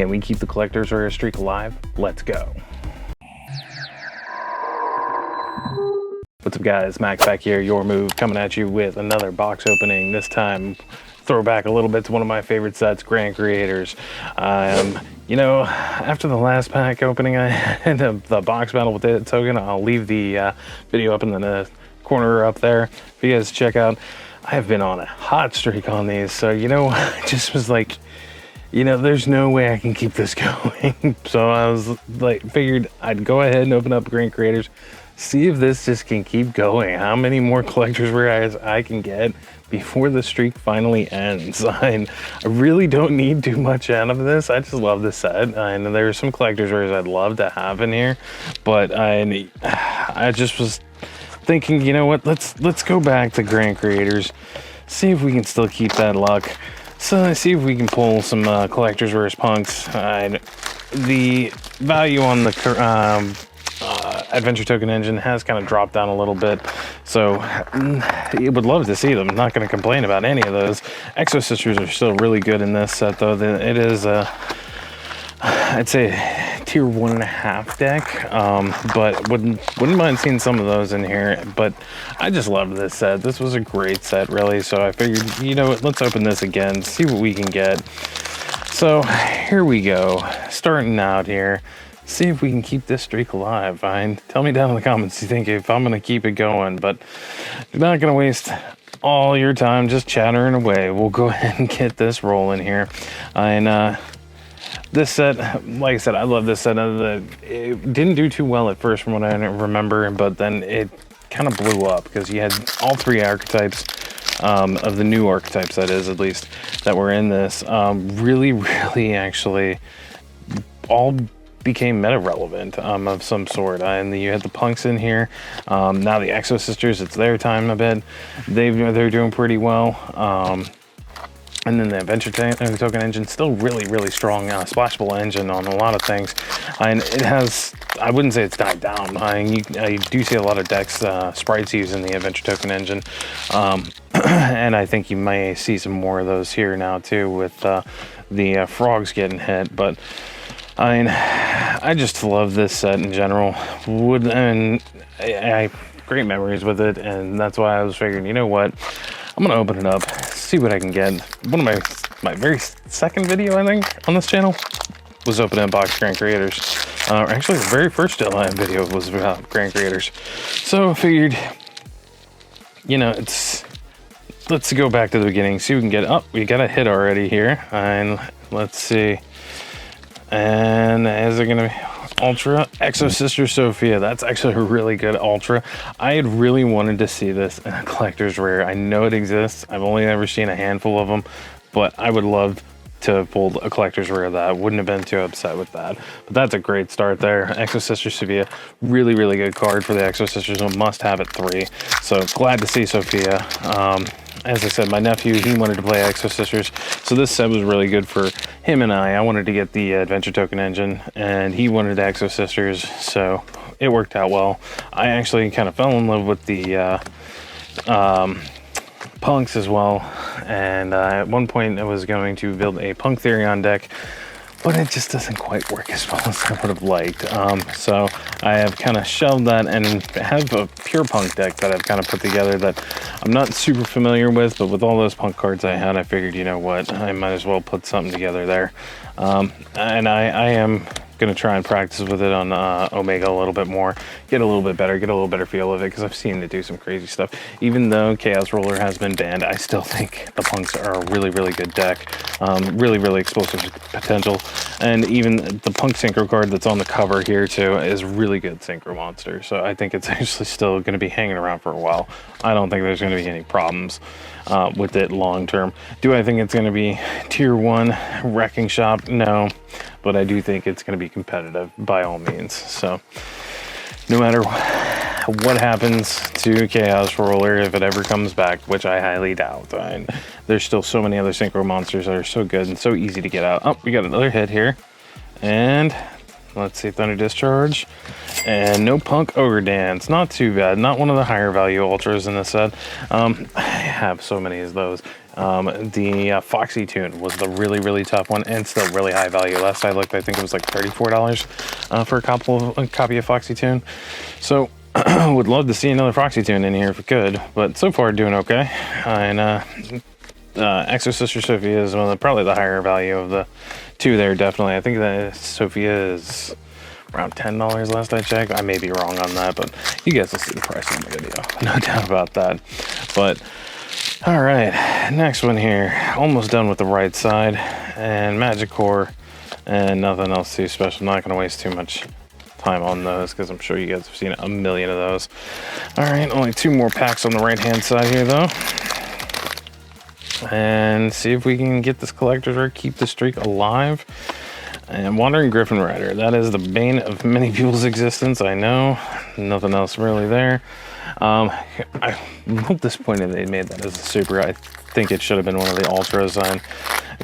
Can we keep the collector's rare streak alive? Let's go. What's up guys, Max back here, Your Move, coming at you with another box opening. This time, throw back a little bit to one of my favorite sets, Grand Creators. You know, after the last pack opening I had the box battle with the token, I'll leave the video up in the corner up there for you guys to check out. I have been on a hot streak on these, so you know, I just was like, you know, there's no way I can keep this going. So I was like, figured I'd go ahead and open up Grand Creators, see if this just can keep going, how many more collector's rares I can get before the streak finally ends. I really don't need too much out of this. I just love this set. And there's some collector's rares I'd love to have in here, but I just was thinking, you know what, let's go back to Grand Creators, see if we can still keep that luck. So let's see if we can pull some collector's rares punks. The value on the adventure token engine has kind of dropped down a little bit, so you would love to see them. Not going to complain about any of those. Exo Sisters are still really good in this set, though. It is I'd say tier 1.5 deck, but wouldn't mind seeing some of those in here. But I just love this set. This was a great set, really. So I figured, you know what, let's open this again, see what we can get. So here we go, starting out here. See if we can keep this streak alive. Tell me down in the comments you think if I'm gonna keep it going, but you're not gonna waste all your time just chattering away. We'll go ahead and get this rolling here. And this set, like I said, I love this set. It didn't do too well at first from what I remember, but then it kind of blew up because you had all three archetypes of the new archetypes, that is, at least, that were in this. Really actually all became meta relevant of some sort. And you had the punks in here. Now the Exo Sisters, it's their time a bit. They're doing pretty well. And then the adventure token engine, still really strong, splashable engine on a lot of things. And it has, I wouldn't say it's died down. You do see a lot of decks, sprites using the adventure token engine. And I think you may see some more of those here now too, with the frogs getting hit. But I just love this set in general. I great memories with it, and that's why I was figuring, you know what, I'm gonna open it up, see what I can get. One of my very second video, I think, on this channel was opening box Grand Creators. Actually, the very first video was about Grand Creators. So I figured, you know, let's go back to the beginning, see what we can get. Oh, we got a hit already here, and let's see. And is it gonna be Ultra? Exo Sister Sophia, that's actually a really good Ultra. I had really wanted to see this in a collector's rare. I know it exists, I've only ever seen a handful of them, but I would love to have pulled a collector's rare of that. Wouldn't have been too upset with that. But that's a great start there. Exo Sister Sophia, really good card for the Exo Sisters, a must have at 3. So glad to see Sophia. As I said, my nephew, he wanted to play Exo Sisters, so this set was really good for him and I wanted to get the adventure token engine, and he wanted the Exo Sisters, so it worked out well. I actually kind of fell in love with the punks as well, and at one point I was going to build a Punk Therion deck, but it just doesn't quite work as well as I would have liked. So I have kind of shelved that and have a pure punk deck that I've kind of put together that I'm not super familiar with, but with all those punk cards I had, I figured, you know what, I might as well put something together there. And I am going to try and practice with it on Omega a little bit more, get a little bit better, get a little better feel of it, because I've seen it do some crazy stuff. Even though Chaos Roller has been banned, I still think the punks are a really good deck. Really explosive potential, and even the punk synchro card that's on the cover here too is really good synchro monster, so I think it's actually still going to be hanging around for a while. I don't think there's going to be any problems with it long term. Do I think it's going to be tier 1 wrecking shop? No, but I do think it's going to be competitive by all means. So no matter what happens to Chaos Roller, if it ever comes back, which I highly doubt, there's still so many other synchro monsters that are so good and so easy to get out. Oh, we got another hit here, and let's see, Thunder Discharge, and no Punk Ogre Dance. Not too bad. Not one of the higher value ultras in this set. I have so many of those. The Foxy Tune was the really tough one, and still really high value. Last I looked, I think it was like $34 for a copy of Foxy Tune. So would love to see another Foxy Tune in here if we could, but so far doing okay. And Exorcist or Sophia is one of probably the higher value of the two there, definitely. I think that Sophia is around $10 last I checked. I may be wrong on that, but you guys will see the price on the video. No doubt about that. But all right, next one here. Almost done with the right side and Magic Core and nothing else too special. Not going to waste too much time on those because I'm sure you guys have seen a million of those. All right, only 2 more packs on the right hand side here though. And see if we can get this collector's rare, keep the streak alive. And Wandering Griffin Rider, that is the bane of many people's existence, I know. Nothing else really there. I'm a little disappointed they made that as a super. I think it should have been one of the ultras, and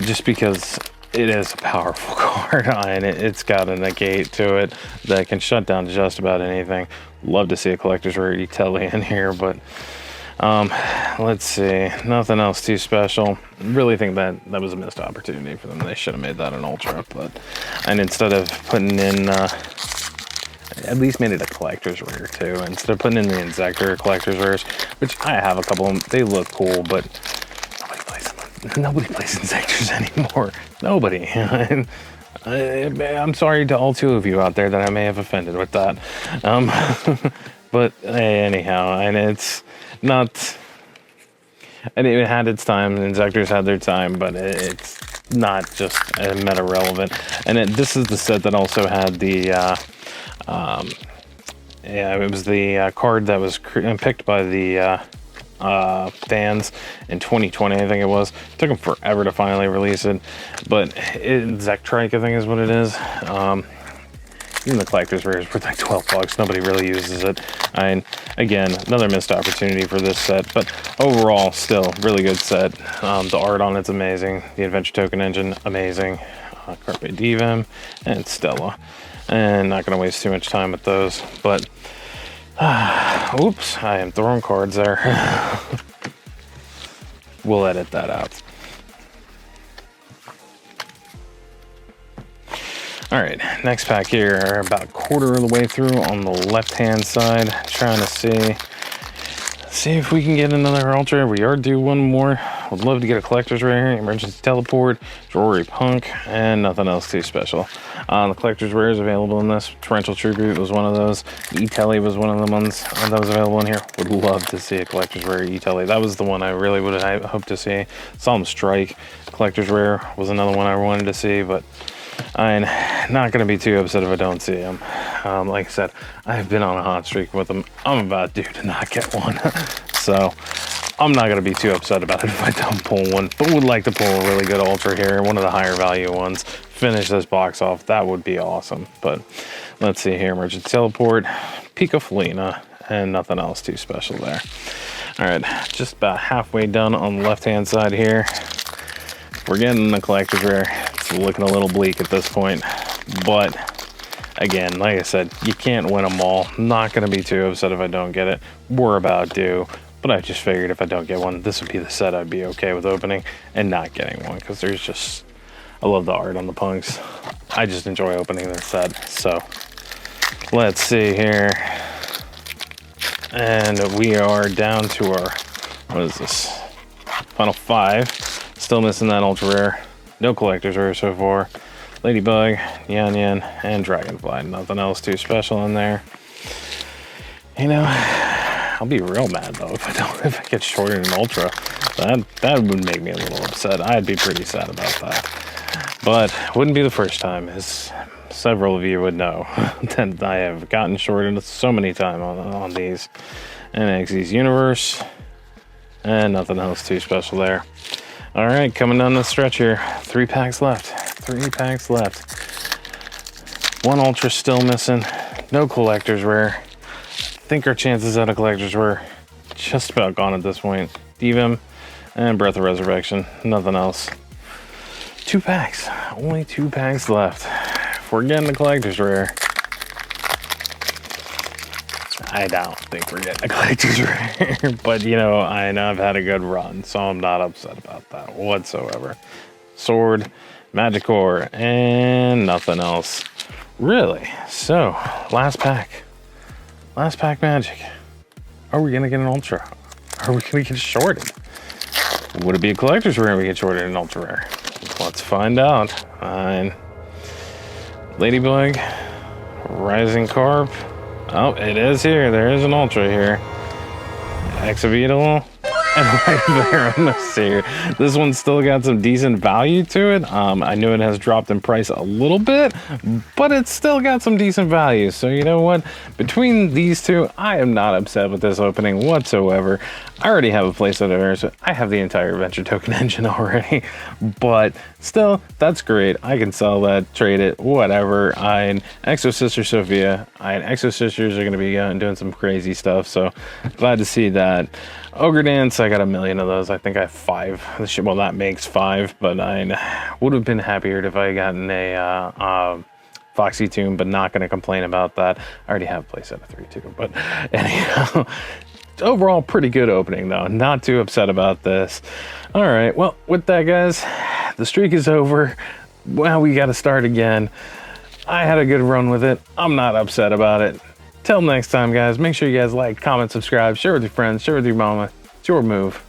just because it is a powerful card, and it's got a negate to it that can shut down just about anything. Love to see a collector's rarity telly in here, but let's see, nothing else too special. Really think that was a missed opportunity for them. They should have made that an ultra, and instead of putting in at least made it a collector's rare too, instead of putting in the Insector collector's rares, which I have a couple of them. They look cool, but nobody plays Insectors anymore. Nobody. I'm sorry to all 2 of you out there that I may have offended with that. But anyhow, and it's not, and it had its time, Insectors had their time, but it's not just meta relevant. And this is the set that also had the it was the card that was picked by the fans in 2020, I think it was. Took them forever to finally release it, but Zektrike, I think is what it is. Even the collector's rare is worth like $12. Nobody really uses it. And again, another missed opportunity for this set, but overall, still really good set. The art on it's amazing. The Adventure Token Engine, amazing. Carpe Diem and Stella. And not going to waste too much time with those, but oops, I am throwing cards there. We'll edit that out. All right, next pack here, about a quarter of the way through on the left-hand side. Trying to see if we can get another ultra. We are due one more. Would love to get a collector's rare, emergency teleport, Rory Punk, and nothing else too special. The collector's rare is available in this. Torrential True Group was one of those. E-Telly was one of the ones that was available in here. Would love to see a collector's rare E-Telly. That was the one I really would have hoped to see. Solemn Strike, collector's rare was another one I wanted to see, but I'm not going to be too upset if I don't see them. Like I said, I've been on a hot streak with them. I'm about due to not get one. So I'm not going to be too upset about it if I don't pull one, but would like to pull a really good ultra here, one of the higher value ones. Finish this box off. That would be awesome. But let's see here. Emergency Teleport, Pika Felina, and nothing else too special there. All right, just about halfway done on the left-hand side here. We're getting the collector's rare. It's looking a little bleak at this point, but again, like I said, you can't win them all. Not going to be too upset if I don't get it. We're about due, but I just figured if I don't get one, this would be the set I'd be okay with opening and not getting one, because there's just, I love the art on the punks. I just enjoy opening this set. So let's see here, and we are down to our, what is this, final 5. Still missing that ultra rare. No collector's rare so far. Ladybug, Yan Yan, and Dragonfly. Nothing else too special in there. You know, I'll be real mad though if I get shorted an ultra. That would make me a little upset. I'd be pretty sad about that. But wouldn't be the first time, as several of you would know, that I have gotten shorted so many times on these. And XYZ Universe, and nothing else too special there. All right, coming down the stretch here. 3 packs left. 3 packs left. 1 ultra still missing. No collector's rare. I think our chances at a collector's rare just about gone at this point. Divim and Breath of Resurrection. Nothing else. 2 packs. Only 2 packs left. If we're getting the collector's rare, I don't think we're getting a collector's rare, but you know, I know I've had a good run, so I'm not upset about that whatsoever. Sword, magic ore, and nothing else. Really? So, last pack magic. Are we gonna get an ultra? Are we gonna get shorted? Would it be a collector's rare if we get shorted an ultra rare? Let's find out. Fine. Ladybug, Rising Carp. Oh, it is here. There is an ultra here. Exabeetle. And right there on the seer. This one's still got some decent value to it. I know it has dropped in price a little bit, but it's still got some decent value. So you know what? Between these two, I am not upset with this opening whatsoever. I already have a playset of Ursa. I have the entire Adventure Token engine already, but still, that's great. I can sell that, trade it, whatever. Exo Sister Sophia, Exo Sisters are going to be doing some crazy stuff, so glad to see that. Ogre Dance, I got a million of those. I think I have 5. Well, that makes 5, but I would have been happier if I had gotten a Foxy Tomb, but not going to complain about that. I already have a playset of 3 too, but anyhow. Overall, pretty good opening though. Not too upset about this. All right, well, with that, guys, the streak is over. Well, we got to start again. I had a good run with it. I'm not upset about it. Till next time, guys, make sure you guys like, comment, subscribe, share with your friends, share with your mama. It's your move.